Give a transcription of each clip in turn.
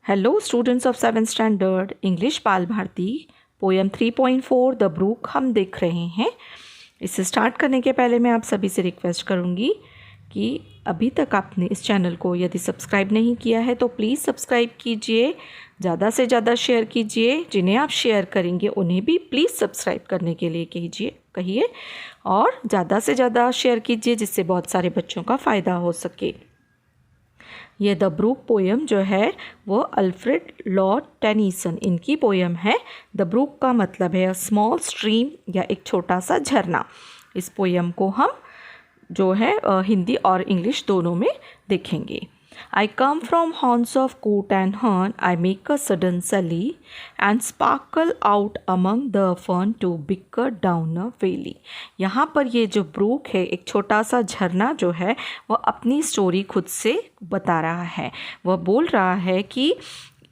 Hello students of 7th standard English बाल Bharti poem 3.4 the Brooke हम देख रहे हैं। इसे स्टार्ट करने के पहले मैं आप सभी से रिक्वेस्ट करूंगी कि अभी तक आपने इस चैनल को यदि सब्सक्राइब नहीं किया है तो प्लीज़ सब्सक्राइब कीजिए, ज़्यादा से ज़्यादा शेयर कीजिए, जिन्हें आप शेयर करेंगे उन्हें भी प्लीज़ सब्सक्राइब करने के लिए कहिए और ज़्यादा से ज़्यादा शेयर कीजिए जिससे बहुत सारे बच्चों का फ़ायदा हो सके। ये द ब्रूक पोएम जो है वो अल्फ्रेड लॉर्ड टेनीसन इनकी पोएम है। द ब्रूक का मतलब है अ स्मॉल स्ट्रीम या एक छोटा सा झरना। इस पोएम को हम जो है हिंदी और इंग्लिश दोनों में देखेंगे। I come from haunts of coot and hern, I make a sudden sally, and sparkle out among the fern to bicker down a valley. यहाँ पर ये जो ब्रूक है एक छोटा सा झरना जो है वह अपनी स्टोरी खुद से बता रहा है। वह बोल रहा है कि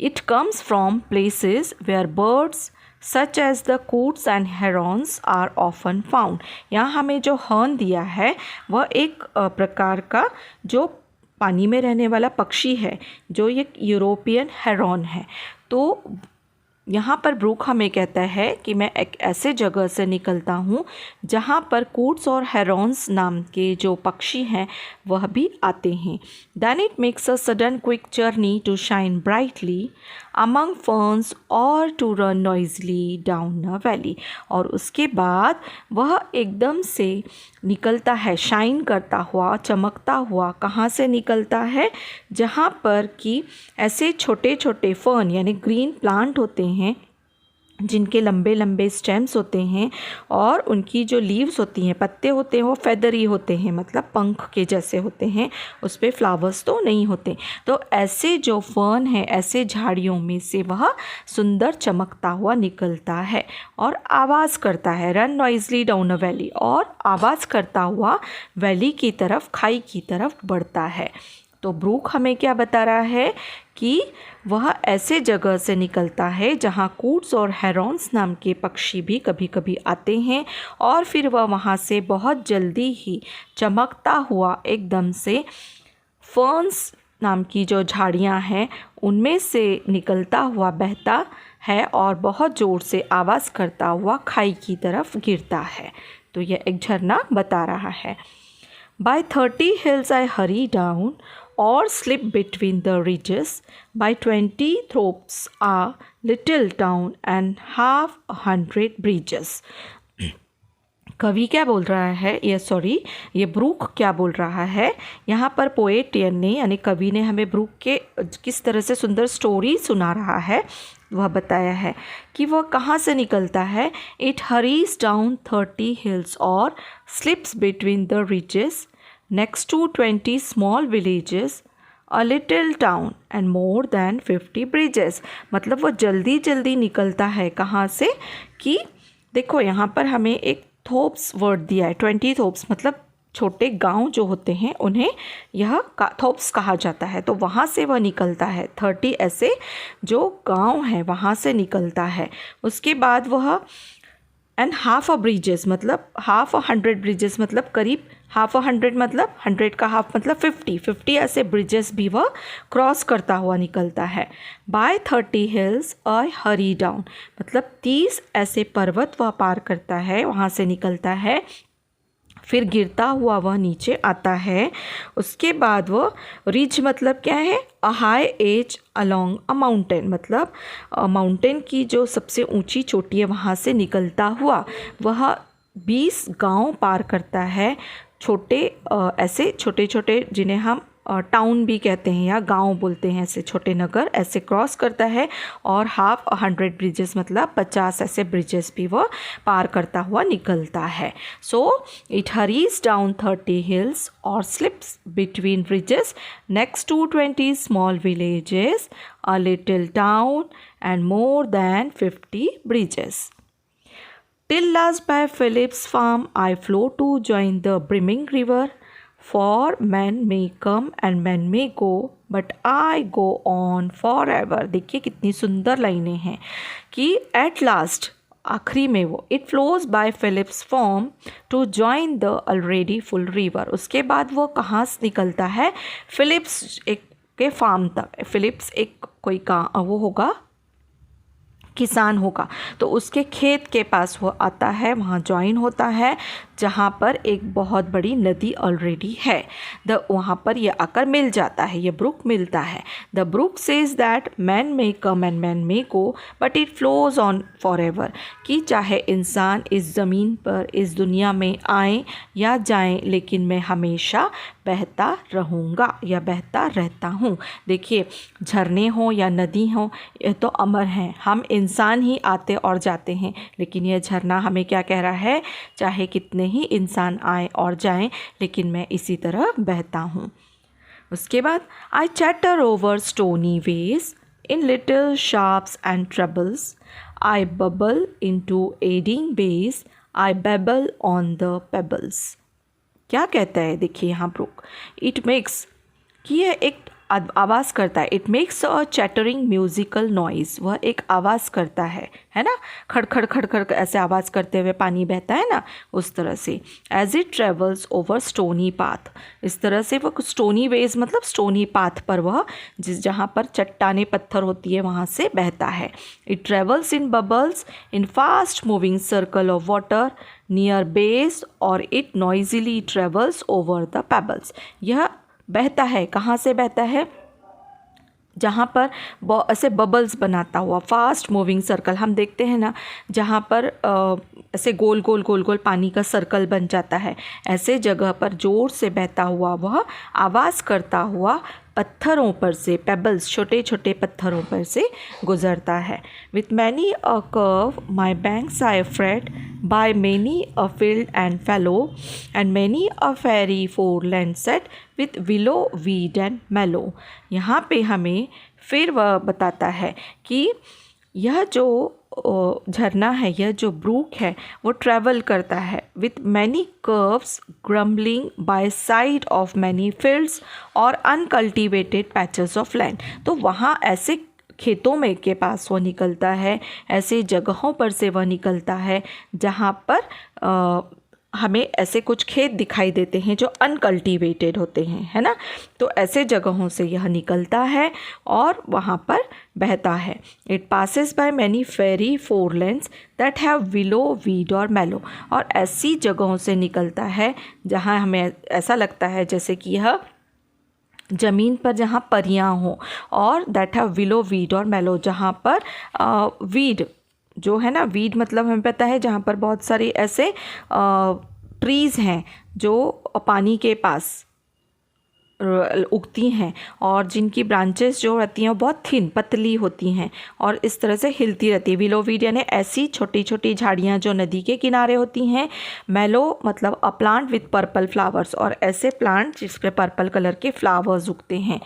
it comes from places where birds such as the coots and herons are often found. यहाँ हमें जो हर्न दिया है वह एक प्रकार का जो पानी में रहने वाला पक्षी है जो एक यूरोपियन हेरॉन है। तो यहाँ पर ब्रूक हमें कहता है कि मैं एक ऐसे जगह से निकलता हूँ जहाँ पर कूट्स और हेरॉन्स नाम के जो पक्षी हैं वह भी आते हैं। Then it makes a sudden quick journey to shine brightly among ferns or to run noisily down a valley. और उसके बाद वह एकदम से निकलता है, शाइन करता हुआ, चमकता हुआ। कहाँ से निकलता है? जहाँ पर कि ऐसे छोटे छोटे फर्न यानी ग्रीन प्लांट होते हैं जिनके लंबे लंबे स्टेम्स होते हैं और उनकी जो लीव्स होती हैं, पत्ते होते हैं, वो फेदरी होते हैं, मतलब पंख के जैसे होते हैं, उस पर फ्लावर्स तो नहीं होते। तो ऐसे जो फर्न है, ऐसे झाड़ियों में से वह सुंदर चमकता हुआ निकलता है और आवाज़ करता है, रन नॉइजली डाउन अ वैली, और आवाज़ करता हुआ वैली की तरफ, खाई की तरफ बढ़ता है। तो ब्रूक हमें क्या बता रहा है कि वह ऐसे जगह से निकलता है जहाँ कूट्स और हेरॉन्स नाम के पक्षी भी कभी कभी आते हैं और फिर वह वहाँ से बहुत जल्दी ही चमकता हुआ एकदम से फर्न्स नाम की जो झाड़ियाँ हैं उनमें से निकलता हुआ बहता है और बहुत ज़ोर से आवाज़ करता हुआ खाई की तरफ गिरता है। तो यह एक झरना बता रहा है। By 30 hills I hurry down or slip between the ridges. By 20 thorps a little town and half 100 bridges. कवि क्या बोल रहा है, ये ब्रूक क्या बोल रहा है? यहाँ पर पोएट यानी कवि ने हमें ब्रूक के किस तरह से सुंदर स्टोरी सुना रहा है वह बताया है कि वह कहाँ से निकलता है। इट हरीज डाउन 30 हिल्स और slips between the ridges next to 20 small villages a little town and more than 50 bridges. मतलब वो जल्दी जल्दी निकलता है कहाँ से कि देखो यहाँ पर हमें एक थोप्स वर्ड दिया है, 20 थोप्स मतलब छोटे गांव जो होते हैं उन्हें यह थोप्स कहा जाता है। तो वहाँ से वह निकलता है, 30 ऐसे जो गांव हैं वहाँ से निकलता है। उसके बाद वह एंड हाफ अ ब्रिजेस मतलब हाफ 100 ब्रिजेस मतलब करीब हाफ 100 मतलब 100 का हाफ मतलब 50 ऐसे ब्रिजेस भी वह क्रॉस करता हुआ निकलता है। बाय 30 हिल्स आई हरी डाउन मतलब 30 ऐसे पर्वत वह पार करता है, वहाँ से निकलता है, फिर गिरता हुआ वह नीचे आता है। उसके बाद वह रिज मतलब क्या है? A high edge along a mountain मतलब माउंटेन की जो सबसे ऊंची चोटी है वहाँ से निकलता हुआ वह 20 गांव पार करता है। ऐसे छोटे छोटे जिन्हें हम टाउन भी कहते हैं या गांव बोलते हैं, ऐसे छोटे नगर ऐसे क्रॉस करता है और हाफ 100 ब्रिजेस मतलब 50 ऐसे ब्रिजेस भी वह पार करता हुआ निकलता है। So it hurries down 30 hills और slips between bridges next to 20 small villages a little town and more than 50 bridges. Till last by Philip's farm I flow to join the brimming river. For men may come and men may go, but I go on forever. देखिए कितनी सुंदर लाइनें हैं कि at last आखिरी में वो it flows by Philip's farm to join the already full river. उसके बाद वो कहाँ से निकलता है? फिलिप्स एक के फार्म तक। फिलिप्स एक कोई वो होगा, किसान होगा, तो उसके खेत के पास वो आता है, वहाँ ज्वाइन होता है जहाँ पर एक बहुत बड़ी नदी ऑलरेडी है। वहाँ पर ये आकर मिल जाता है, ये ब्रुक मिलता है। The brook says that man may come and man may go but it flows on for ever, कि चाहे इंसान इस ज़मीन पर, इस दुनिया में आए या जाएं, लेकिन मैं हमेशा बहता रहूँगा या बहता रहता हूँ। देखिए, झरने हों या नदी हों, ये तो अमर हैं, हम इंसान ही आते और जाते हैं, लेकिन यह झरना हमें क्या कह रहा है, चाहे कितने ही इंसान आए और जाएं, लेकिन मैं इसी तरह बहता हूँ। उसके बाद I chatter over stony ways in little sharps and trebles, I bubble into eddying bays, I babble on the pebbles. क्या कहता है, देखिए यहाँ ब्रुक, इट मेक्स, कि यह एक आवाज़ करता है, it makes a chattering musical noise, वह एक आवाज़ करता है ना, खड़ खड़ खड़ खड़ ऐसे आवाज़ करते हुए पानी बहता है ना, उस तरह से। As it travels over stony path, इस तरह से वह स्टोनी वेज मतलब स्टोनी पाथ पर वह जहाँ पर चट्टाने पत्थर होती है वहाँ से बहता है। It travels in bubbles in fast moving circle of water near bays, और it noisily travels over the pebbles, यह बहता है, कहाँ से बहता है, जहाँ पर ऐसे बबल्स बनाता हुआ, फास्ट मूविंग सर्कल, हम देखते हैं ना जहाँ पर ऐसे गोल गोल गोल गोल पानी का सर्कल बन जाता है, ऐसे जगह पर ज़ोर से बहता हुआ वह आवाज़ करता हुआ पत्थरों पर से, पेबल्स छोटे छोटे पत्थरों पर से गुजरता है। With many a curve my banks I fret by many a field and fallow, and many a fairy foreland set with willow weed and mallow. यहाँ पे हमें फिर वह बताता है कि यह जो झरना है, यह जो ब्रूक है, वो ट्रैवल करता है with many curves grumbling by side of many fields और अनकल्टिवेटेड पैचेस ऑफ लैंड। तो वहाँ ऐसे खेतों में के पास वो निकलता है, ऐसे जगहों पर से वह निकलता है जहाँ पर हमें ऐसे कुछ खेत दिखाई देते हैं जो अनकल्टिवेटेड होते हैं, है ना, तो ऐसे जगहों से यह निकलता है और वहाँ पर बहता है। It passes by many fairy forelands that have willow weed और मेलो, और ऐसी जगहों से निकलता है जहाँ हमें ऐसा लगता है जैसे कि यह ज़मीन पर जहाँ परियां हों, और दैट हैव विलो वीड और मेलो, जहाँ पर वीड जो है ना, वीड मतलब हमें पता है जहाँ पर बहुत सारी ऐसे ट्रीज़ हैं जो पानी के पास उगती हैं और जिनकी ब्रांचेस जो रहती हैं वो बहुत थिन पतली होती हैं और इस तरह से हिलती रहती है। विलो वीड यानी ऐसी छोटी छोटी झाड़ियाँ जो नदी के किनारे होती हैं। मेलो मतलब a plant with purple flowers, और ऐसे प्लांट जिस पे पर्पल कलर के फ्लावर्स उगते हैं।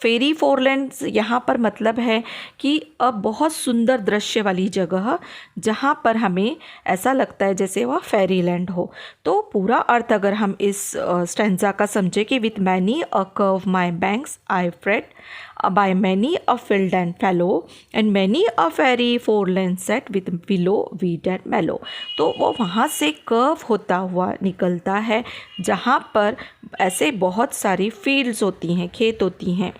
फेरी फोरलैंड्स यहाँ पर मतलब है कि अब बहुत सुंदर दृश्य वाली जगह जहाँ पर हमें ऐसा लगता है जैसे वह फेरी लैंड हो। तो पूरा अर्थ अगर हम इस स्टैंजा का समझे कि with many a curve my banks I fret by many a field and fallow and many a fairy foreland set with willow weed and mallow, तो वो वहाँ से कर्व होता हुआ निकलता है जहाँ पर ऐसे बहुत सारी फील्ड्स होती हैं, खेत होती हैं,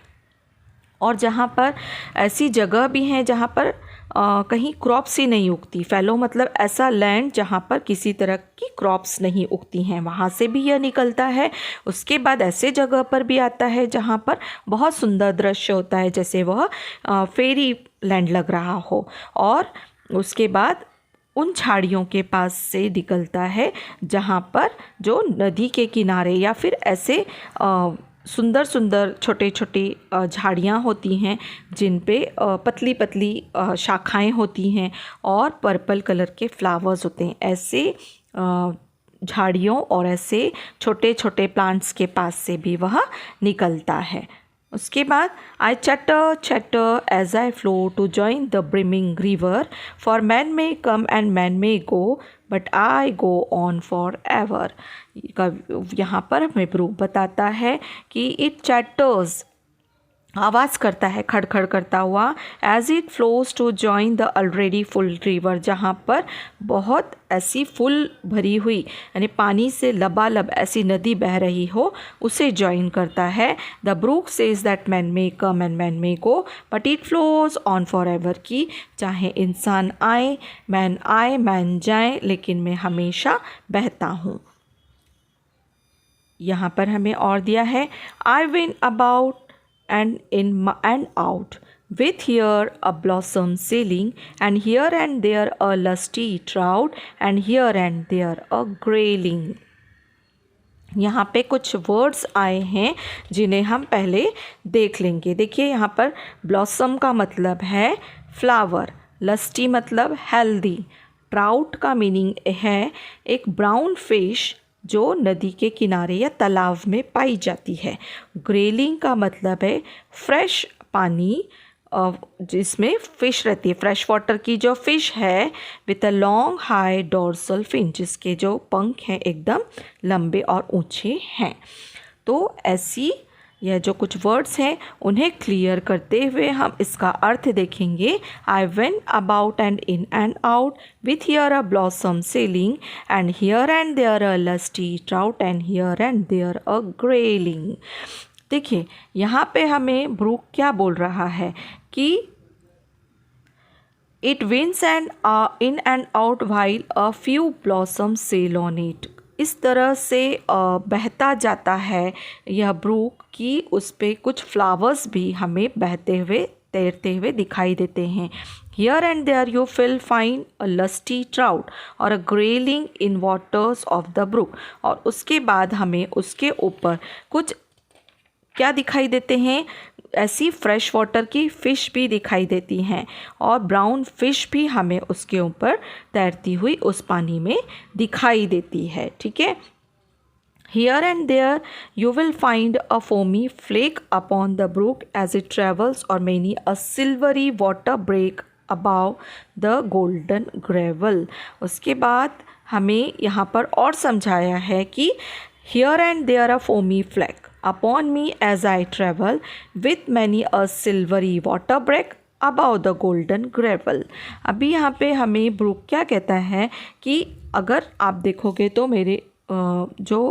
और जहाँ पर ऐसी जगह भी हैं जहाँ पर कहीं क्रॉप्स ही नहीं उगती। फैलो मतलब ऐसा लैंड जहाँ पर किसी तरह की क्रॉप्स नहीं उगती हैं, वहाँ से भी यह निकलता है। उसके बाद ऐसे जगह पर भी आता है जहाँ पर बहुत सुंदर दृश्य होता है, जैसे वह फेरी लैंड लग रहा हो, और उसके बाद उन झाड़ियों के पास से निकलता है जहाँ पर जो नदी के किनारे या फिर ऐसे सुंदर सुंदर छोटे छोटे झाड़ियाँ होती हैं जिन पे पतली पतली शाखाएं होती हैं और पर्पल कलर के फ्लावर्स होते हैं। ऐसे झाड़ियों और ऐसे छोटे छोटे प्लांट्स के पास से भी वह निकलता है। उसके बाद I chatter chatter as I flow to join the brimming river, for men may come and man may go but I go on for ever. यहाँ पर हमें प्रूफ बताता है कि इट चैटर्स आवाज़ करता है खड़खड़ करता हुआ as it flows to join the already full river, जहाँ पर बहुत ऐसी फुल भरी हुई यानी पानी से लबालब ऐसी नदी बह रही हो उसे जॉइन करता है। The brook says that man may come and man may go but it flows on for ever, की चाहे इंसान आए मैन जाए लेकिन मैं हमेशा बहता हूँ। यहाँ पर हमें और दिया है I win about and in and out with here a blossom sailing and here and there a lusty trout and here and there a grayling। यहाँ पे कुछ वर्ड्स आए हैं जिन्हें हम पहले देख लेंगे। देखिए यहाँ पर ब्लॉसम का मतलब है फ्लावर, लस्टी मतलब हेल्दी, ट्राउट का मीनिंग है एक ब्राउन फिश जो नदी के किनारे या तालाब में पाई जाती है। ग्रेलिंग का मतलब है फ्रेश पानी जिसमें फ़िश रहती है, फ्रेश वाटर की जो फ़िश है with a long high dorsal fin, जिसके जो पंख हैं एकदम लंबे और ऊंचे हैं। तो ऐसी यह जो कुछ वर्ड्स हैं उन्हें क्लियर करते हुए हम इसका अर्थ देखेंगे। I went about and in and out with here a blossom sailing and here and there a lusty trout and here and there a grayling. देखिए यहाँ पे हमें ब्रूक क्या बोल रहा है कि it winds and in and out while a few blossom sail on it. इस तरह से बहता जाता है यह ब्रूक कि उस पर कुछ फ्लावर्स भी हमें बहते हुए तैरते हुए दिखाई देते हैं। Here and there you will find a lusty trout और a grayling in waters of the brook. और उसके बाद हमें उसके ऊपर कुछ क्या दिखाई देते हैं, ऐसी फ्रेश वाटर की फ़िश भी दिखाई देती हैं और ब्राउन फ़िश भी हमें उसके ऊपर तैरती हुई उस पानी में दिखाई देती है। ठीक है। Here and there you will find a foamy flake upon the brook as it travels or many a silvery water break above the golden gravel। उसके बाद हमें यहाँ पर और समझाया है कि here and there a foamy flake upon me as I travel with many a silvery water break above the golden gravel। अभी यहाँ पे हमें ब्रूक क्या कहता है कि अगर आप देखोगे तो मेरे जो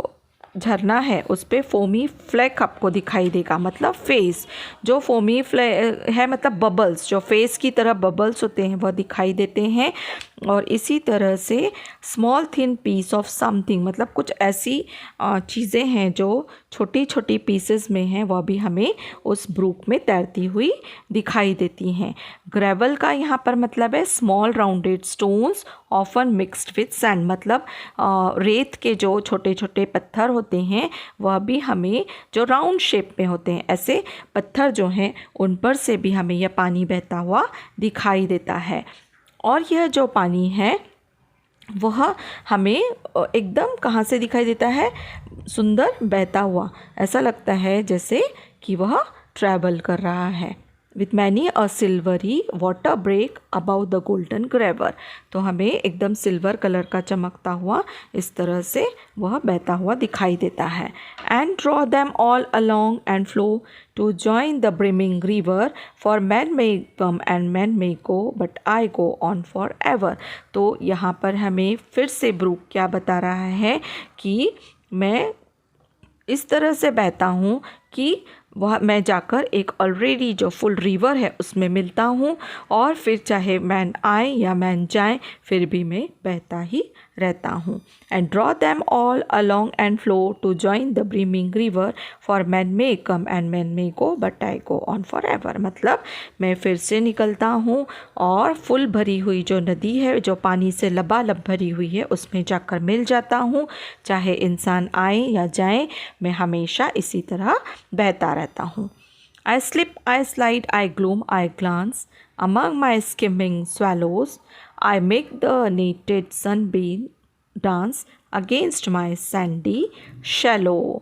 झरना है उस पर फोमी फ्लैक आपको दिखाई देगा, मतलब फेस जो फोमी फ्लैक है मतलब बबल्स, जो फेस की तरह बबल्स होते हैं वह दिखाई देते हैं। और इसी तरह से small thin piece of something, मतलब कुछ ऐसी चीज़ें हैं जो छोटी छोटी पीसेस में हैं, वह भी हमें उस ब्रूक में तैरती हुई दिखाई देती हैं। ग्रेवल का यहाँ पर मतलब है small rounded stones often mixed with sand, मतलब रेत के जो छोटे छोटे पत्थर होते हैं वह भी हमें जो राउंड शेप में होते हैं, ऐसे पत्थर जो हैं उन पर से भी हमें यह पानी बहता हुआ दिखाई देता है। और यह जो पानी है वह हमें एकदम कहाँ से दिखाई देता है, सुंदर बहता हुआ, ऐसा लगता है जैसे कि वह ट्रैवल कर रहा है। With many a silvery water break above the golden gravel, तो हमें एकदम सिल्वर कलर का चमकता हुआ इस तरह से वह बहता हुआ दिखाई देता है। And draw them all along and flow to join the brimming river for men may come and man may go but I go on for ever. तो यहाँ पर हमें फिर से ब्रूक क्या बता रहा है कि मैं इस तरह से बहता हूँ कि वह मैं जाकर एक ऑलरेडी जो फुल रिवर है उसमें मिलता हूँ, और फिर चाहे मैन आए या मैन जाए फिर भी मैं बहता ही रहता हूँ। And draw them all along and flow to join the brimming river for men may come and man may go but I go on for ever, मतलब मैं फिर से निकलता हूँ और फुल भरी हुई जो नदी है, जो पानी से लबालब भरी हुई है, उसमें जाकर मिल जाता हूँ। चाहे इंसान आए या जाए मैं हमेशा इसी तरह बहता रहता हूँ। I slip, I slide, I gloom, I glance among my skimming swallows. I make the naked sunbeam dance against my sandy shallow।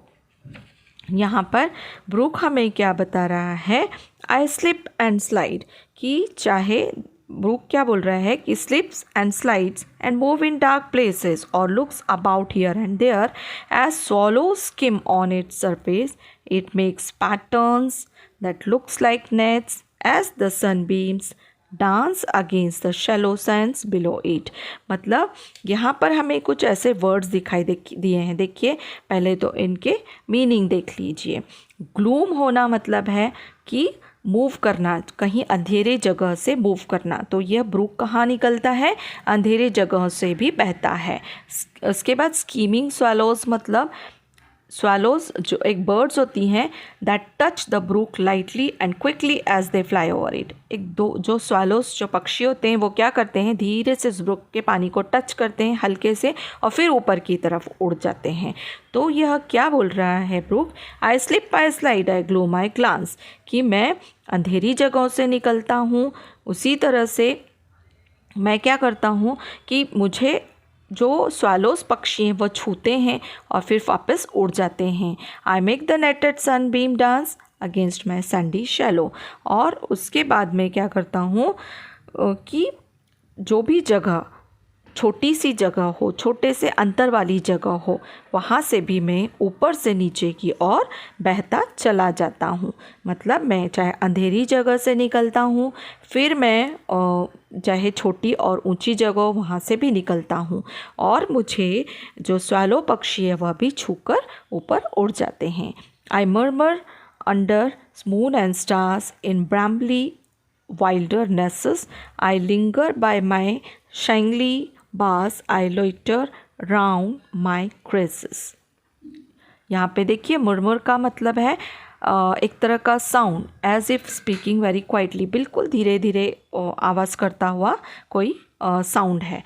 यहाँ पर ब्रूक हमें क्या बता रहा है, आई स्लिप एंड स्लाइड, कि चाहे ब्रूक क्या बोल रहा है कि slips and slides and move in dark places और looks about here and there as swallows skim on its surface It makes patterns that looks like nets as the sunbeams dance against the shallow Sands below it. मतलब यहाँ पर हमें कुछ ऐसे words दिखाई दिए हैं। देखिए, पहले तो इनके मीनिंग देख लीजिए। ग्लूम होना मतलब है कि मूव करना, कहीं अंधेरे जगह से मूव करना। तो यह ब्रूक कहाँ निकलता है? अंधेरे जगह से भी बहता है। उसके बाद स्कीमिंग स्वैलोज, मतलब स्वैलोज जो एक बर्ड्स होती हैं that touch the brook lightly and quickly as they fly over it. जो स्वैलोज जो पक्षी होते हैं वो क्या करते हैं, धीरे से इस ब्रूक के पानी को टच करते हैं हल्के से और फिर ऊपर की तरफ उड़ जाते हैं। तो यह क्या बोल रहा है Brooke? I slip I slide I glow my glance, कि मैं अंधेरी जगहों से निकलता हूँ, उसी तरह से मैं क्या करता हूँ कि मुझे जो स्वैलोज पक्षी हैं वो छूते हैं और फिर वापस उड़ जाते हैं। I make the netted sunbeam dance against my sandy shallow. और उसके बाद मैं क्या करता हूँ कि जो भी जगह छोटी सी जगह हो, छोटे से अंतर वाली जगह हो, वहाँ से भी मैं ऊपर से नीचे की ओर बहता चला जाता हूँ। मतलब मैं चाहे अंधेरी जगह से निकलता हूँ, फिर मैं चाहे छोटी और ऊंची जगह वहाँ से भी निकलता हूँ, और मुझे जो स्वैलो पक्षी है वह भी छूकर ऊपर उड़ जाते हैं। I murmur under moon and stars in brambly wildernesses, I linger by my shingly bars, I loiter round my creases। यहाँ पे देखिए, मुरमुर का मतलब है एक तरह का sound, as if speaking very quietly, बिल्कुल धीरे धीरे आवाज़ करता हुआ कोई साउंड है।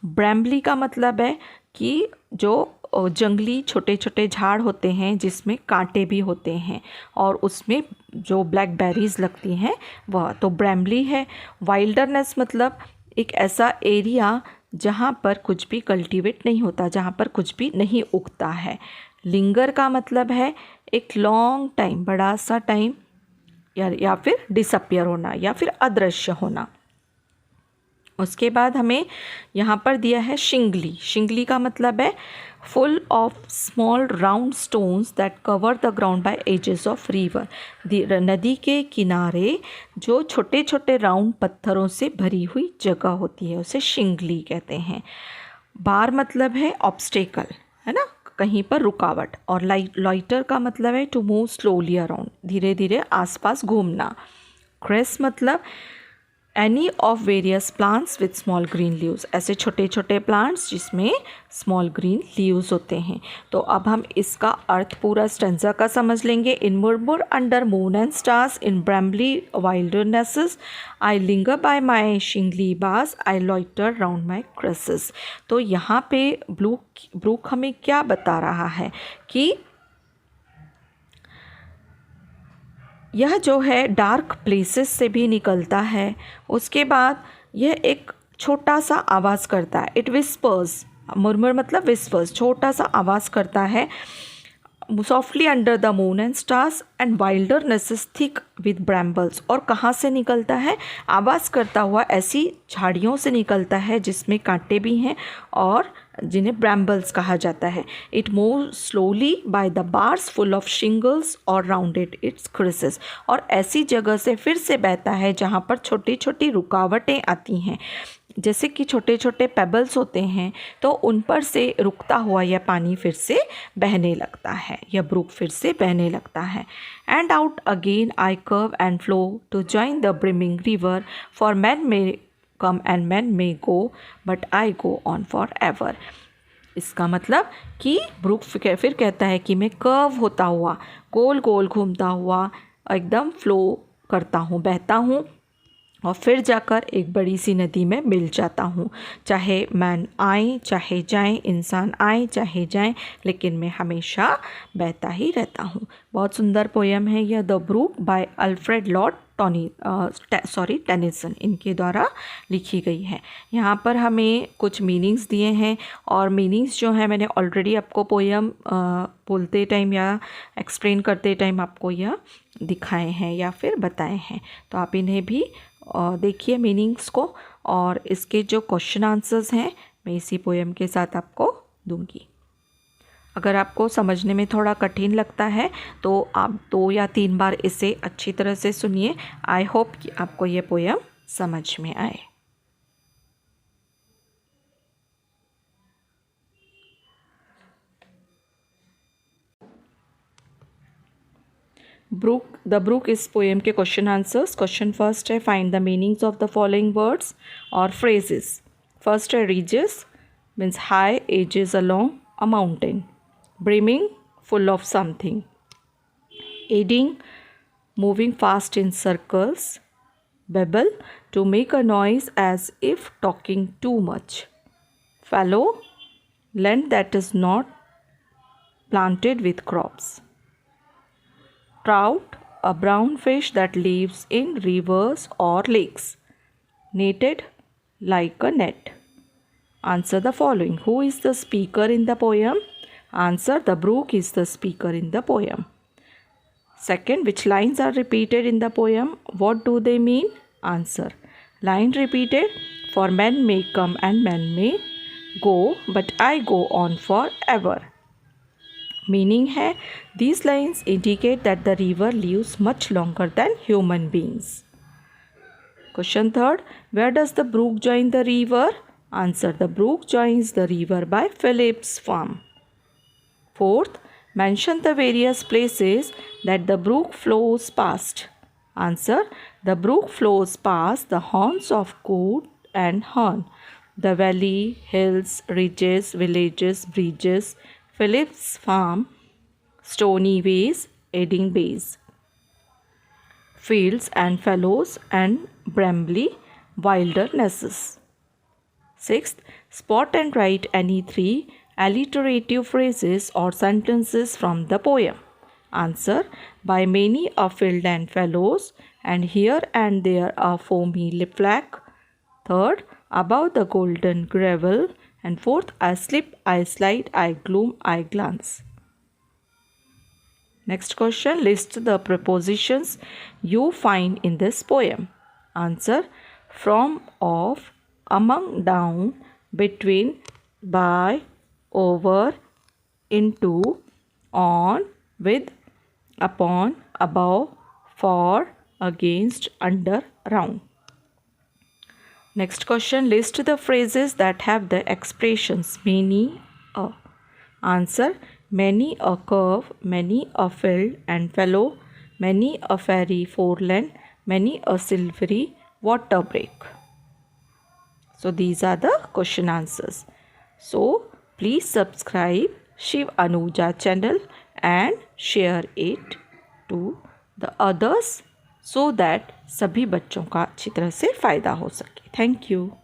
ब्रैम्बली का मतलब है कि जो जंगली छोटे छोटे झाड़ होते हैं जिसमें कांटे भी होते हैं और उसमें जो ब्लैकबेरीज लगती हैं वह, तो ब्रैम्बली है। वाइल्डरनेस मतलब एक ऐसा एरिया जहाँ पर कुछ भी कल्टीवेट नहीं होता, जहाँ पर कुछ भी नहीं उगता है। लिंगर का मतलब है एक लॉन्ग टाइम, बड़ा सा टाइम, या फिर डिसअपियर होना या फिर अदृश्य होना। उसके बाद हमें यहाँ पर दिया है शिंगली। शिंगली का मतलब है full of small round stones that cover the ground by edges of river. नदी के किनारे जो छोटे छोटे राउंड पत्थरों से भरी हुई जगह होती है उसे शिंगली कहते हैं। बार मतलब है ऑब्स्टेकल, है ना, कहीं पर रुकावट। और लॉइटर का मतलब है टू मूव स्लोली अराउंड, धीरे धीरे आसपास घूमना। क्रेस मतलब any of various plants with small green leaves, ऐसे छोटे छोटे प्लांट्स जिसमें स्मॉल ग्रीन लीव्स होते हैं। तो अब हम इसका अर्थ पूरा स्टेंजा का समझ लेंगे। In murmur under moon and stars in brambly wildernesses, I linger by my shingly bars, I loiter round my क्रेसेस। तो यहाँ पे ब्रूक हमें क्या बता रहा है कि यह जो है डार्क प्लेसेस से भी निकलता है। उसके बाद यह एक छोटा सा आवाज़ करता है, इट विस्पर्स। मुरमुर मतलब विस्पर्स, छोटा सा आवाज़ करता है। Softly under the moon and stars and wildernesses thick with brambles. और कहाँ से निकलता है? आवाज़ करता हुआ ऐसी झाड़ियों से निकलता है जिसमें कांटे भी हैं और जिन्हें ब्रैम्बल्स कहा जाता है। It move slowly by the bars full of shingles और राउंडेड इट्स क्रिसेस। और ऐसी जगह से फिर से बहता है जहाँ पर छोटी छोटी रुकावटें आती हैं, जैसे कि छोटे छोटे पेबल्स होते हैं, तो उन पर से रुकता हुआ यह पानी फिर से बहने लगता है, यह ब्रूक फिर से बहने लगता है। And out again I curve and flow to join the brimming river, for men may come and man may go but I go on for ever. इसका मतलब कि ब्रूक फिर कहता है कि मैं कर्व होता हुआ, गोल गोल घूमता हुआ एकदम फ्लो करता हूँ, बहता हूँ और फिर जाकर एक बड़ी सी नदी में मिल जाता हूँ। चाहे मैन आए चाहे जाएं, इंसान आए चाहे जाएं, लेकिन मैं हमेशा बहता ही रहता हूँ। बहुत सुंदर पोयम है यह, the brook by Alfred Lord Tennyson, इनके द्वारा लिखी गई है। यहाँ पर हमें कुछ मीनिंग्स दिए हैं और मीनिंग्स जो हैं मैंने ऑलरेडी आपको पोयम बोलते टाइम या एक्सप्लेन करते टाइम आपको यह दिखाए हैं या फिर बताए हैं। तो आप इन्हें भी देखिए मीनिंग्स को, और इसके जो क्वेश्चन आंसर्स हैं मैं इसी पोएम के साथ आपको दूंगी। अगर आपको समझने में थोड़ा कठिन लगता है तो आप 2 या 3 बार इसे अच्छी तरह से सुनिए। आई होप कि आपको ये पोयम समझ में आए। द ब्रूक इस पोएम के क्वेश्चन आंसर्स। क्वेश्चन फर्स्ट है, find the meanings of the following words और फ्रेजेस। फर्स्ट है, ridges means high edges along a mountain, brimming full of something, aiding moving fast in circles, babble to make a noise as if talking too much, fallow land that is not planted with crops, trout a brown fish that lives in rivers or lakes, netted like a net. Answer the following. Who is the speaker in the poem? Answer, the brook is the speaker in the poem. Second, which lines are repeated in the poem? What do they mean? Answer, line repeated, for men may come and men may go, but I go on forever. Meaning है, these lines indicate that the river lives much longer than human beings. Question third, where does the brook join the river? Answer, the brook joins the river by Philip's farm. Fourth, mention the various places that the brook flows past. Answer, the brook flows past the haunts of coot and hern, the valley, hills, ridges, villages, bridges, Philip's farm, stony ways, aiding bays, fields and fallows and brambly wildernesses. Sixth, spot and write any 3 alliterative phrases or sentences from the poem. Answer, by many a field and fallows, and here and there a foamy flag. Third, above the golden gravel, and fourth, I slip, I slide, I gloom, I glance. Next question, list the prepositions you find in this poem. Answer, from, of, among, down, between, by, over, into, on, with, upon, above, for, against, under, round. Next question, list the phrases that have the expressions many a. Answer, many a curve, many a field and fallow, many a fairy foreland, many a silvery water break. So these are the question answers. So please subscribe Shiv Anuja channel and share it to the others so that सभी बच्चों का अच्छी तरह से फ़ायदा हो सके. Thank you.